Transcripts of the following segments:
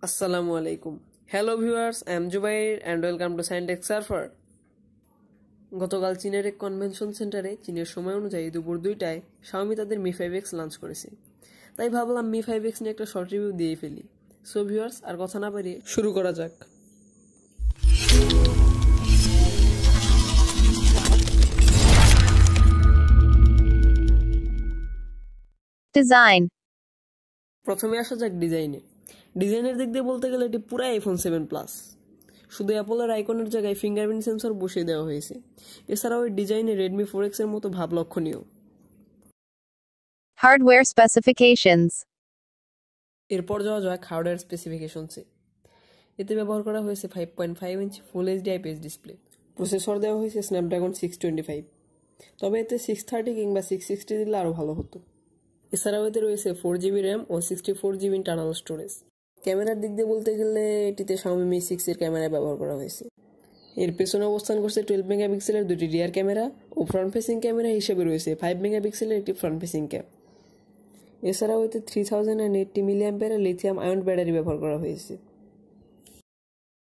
আসসালামু আলাইকুম। Hello viewers, I am Jubair and welcome to SciTech Surfer. গতকাল চীনের এক কনভেনশন সেন্টারে চীনের সময় অনুযায়ী দুপুর 2টায় শাওমি তাদের Mi 5X লঞ্চ করেছে। তাই ভাবলাম Mi 5X নিয়ে একটা শর্ট রিভিউ দিয়েই ফেলি। সো ভিউয়ার্স, আর কথা না বাড়িয়ে শুরু করা যাক। ডিজাইন। প্রথমে আসা যাক ডিজাইনের দিক দিয়ে বলতে গেলে এটি পুরো আইফোন 7 প্লাস। শুধু অ্যাপলের আইকনের জায়গায় ফিঙ্গারপ্রিন্ট সেন্সর বসিয়ে দেওয়া হয়েছে। এছাড়াও এই ডিজাইনে Redmi 4X এর মতো ভাব লক্ষণীয়। Hardware specifications. এরপর যাওয়া যাক হার্ডওয়্যার স্পেসিফিকেশনসে। এতে ব্যবহার করা হয়েছে 5.5 inch full HD IPS display. Processor দেওয়া হয়েছে স্ন্যাপড্রাগন 625, তবে এতে 630 কিংবা 660 দিলে আরও ভালো হতো। এছাড়াও এতে রয়েছে 4GB র্যাম ও 64GB ইন্টারনাল স্টোরেজ। ক্যামেরার দিক দিয়ে বলতে গেলে এটিতে Xiaomi Mi 6 এর ক্যামেরা ব্যবহার করা হয়েছে। এর পেছনে অবস্থান করছে 12 মেগাপিক্সেলের দুটি রিয়ার ক্যামেরা ও ফ্রন্ট ফেসিং ক্যামেরা হিসেবে রয়েছে 5 মেগাপিক্সেলের একটি ফ্রন্ট ফেসিং ক্যাম। এছাড়াও এতে 3080 মিলিঅ্যাম্পিয়ারের লিথিয়াম আয়ন ব্যাটারি ব্যবহার করা হয়েছে।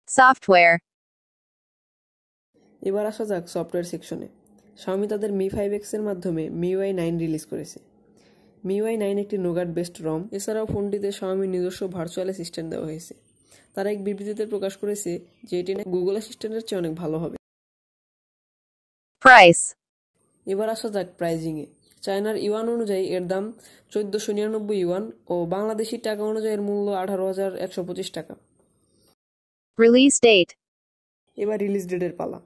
সফটওয়্যার। এবার আসা যাক সফটওয়্যার সেকশনে। Xiaomi তাদের Mi 5X এর মাধ্যমে MIUI 9 রিলিজ করেছে। MIUI 9 একটি নোগাট বেসড রম। এছাড়াও ফোনটিতে Xiaomi নিজস্ব ভার্চুয়াল অ্যাসিস্ট্যান্ট দেওয়া হয়েছে। তারা এক বিবৃতিতে প্রকাশ করেছে যে এটি গুগল অ্যাসিস্ট্যান্টের চেয়ে অনেক ভালো হবে। প্রাইস। এবার আসা যাক প্রাইজিংয়ে। চায়নার ইউয়ান অনুযায়ী এর দাম 1499 ইউয়ান ও বাংলাদেশি টাকা অনুযায়ী এর মূল্য 18,125 টাকা। Release date. এবার রিলিজ ডেটের পালা।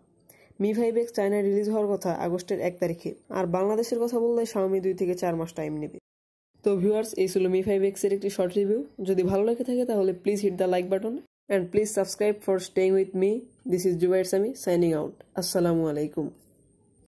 Mi 5X চায়নায় রিলিজ হওয়ার কথা আগস্টের 1 তারিখে, আর বাংলাদেশের কথা বললে Xiaomi 2 থেকে 4 মাস টাইম নেবে। তো ভিউয়ার্স, এই ছিল Mi 5X এর একটি শর্ট রিভিউ। যদি ভালো লেগে থাকে তাহলে please hit the like button and please subscribe for staying with me. This is Zubair Sami signing out. আসসালামু আলাইকুম।